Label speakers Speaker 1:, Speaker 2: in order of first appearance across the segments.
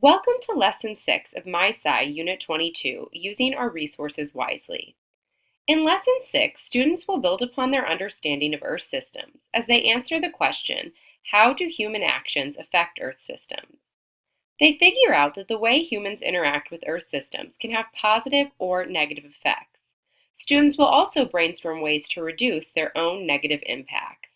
Speaker 1: Welcome to Lesson 6 of MySci Unit 22, Using Our Resources Wisely. In Lesson 6, students will build upon their understanding of Earth systems as they answer the question, how do human actions affect Earth systems? They figure out that the way humans interact with Earth systems can have positive or negative effects. Students will also brainstorm ways to reduce their own negative impacts.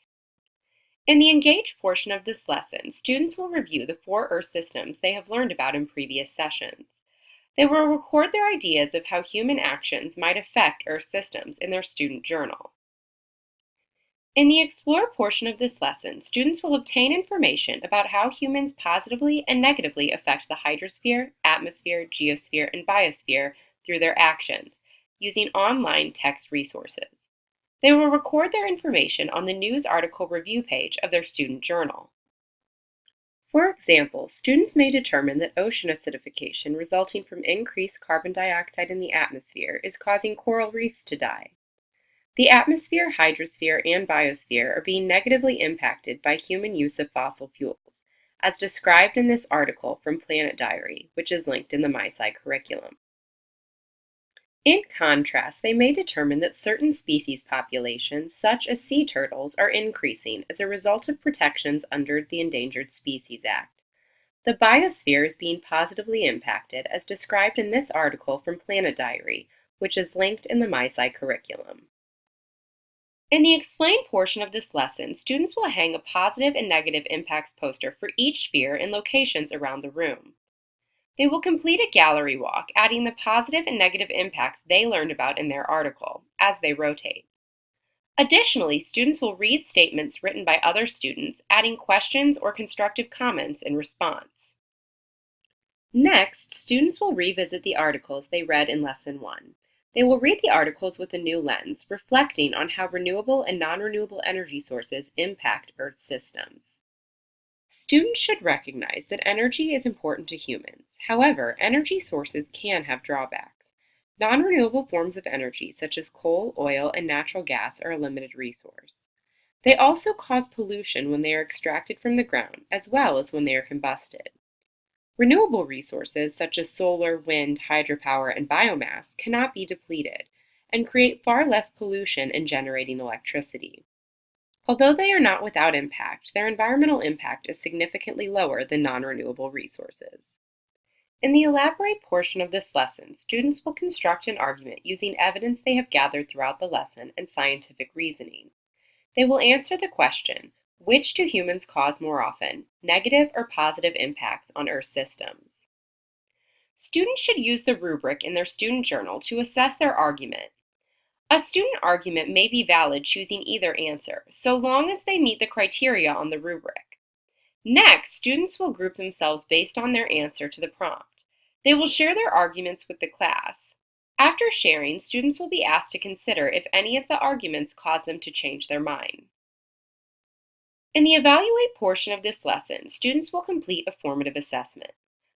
Speaker 1: In the engaged portion of this lesson, students will review the 4 Earth systems they have learned about in previous sessions. They will record their ideas of how human actions might affect Earth systems in their student journal. In the Explore portion of this lesson, students will obtain information about how humans positively and negatively affect the hydrosphere, atmosphere, geosphere, and biosphere through their actions, using online text resources. They will record their information on the news article review page of their student journal. For example, students may determine that ocean acidification resulting from increased carbon dioxide in the atmosphere is causing coral reefs to die. The atmosphere, hydrosphere, and biosphere are being negatively impacted by human use of fossil fuels, as described in this article from Planet Diary, which is linked in the MySci curriculum. In contrast, they may determine that certain species populations, such as sea turtles, are increasing as a result of protections under the Endangered Species Act. The biosphere is being positively impacted, as described in this article from Planet Diary, which is linked in the MySci curriculum. In the Explain portion of this lesson, students will hang a positive and negative impacts poster for each sphere in locations around the room. They will complete a gallery walk, adding the positive and negative impacts they learned about in their article, as they rotate. Additionally, students will read statements written by other students, adding questions or constructive comments in response. Next, students will revisit the articles they read in Lesson 1. They will read the articles with a new lens, reflecting on how renewable and non-renewable energy sources impact Earth systems. Students should recognize that energy is important to humans. However, energy sources can have drawbacks. Non-renewable forms of energy, such as coal, oil, and natural gas, are a limited resource. They also cause pollution when they are extracted from the ground, as well as when they are combusted. Renewable resources, such as solar, wind, hydropower, and biomass, cannot be depleted and create far less pollution in generating electricity. Although they are not without impact, their environmental impact is significantly lower than non-renewable resources. In the Elaborate portion of this lesson, students will construct an argument using evidence they have gathered throughout the lesson and scientific reasoning. They will answer the question, which do humans cause more often, negative or positive impacts on Earth systems? Students should use the rubric in their student journal to assess their argument. A student argument may be valid choosing either answer, so long as they meet the criteria on the rubric. Next, students will group themselves based on their answer to the prompt. They will share their arguments with the class. After sharing, students will be asked to consider if any of the arguments cause them to change their mind. In the Evaluate portion of this lesson, students will complete a formative assessment.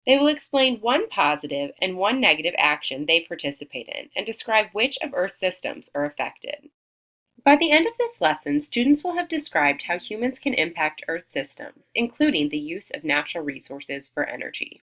Speaker 1: They will explain one positive and one negative action they participate in and describe which of Earth's systems are affected. By the end of this lesson, students will have described how humans can impact Earth systems, including the use of natural resources for energy.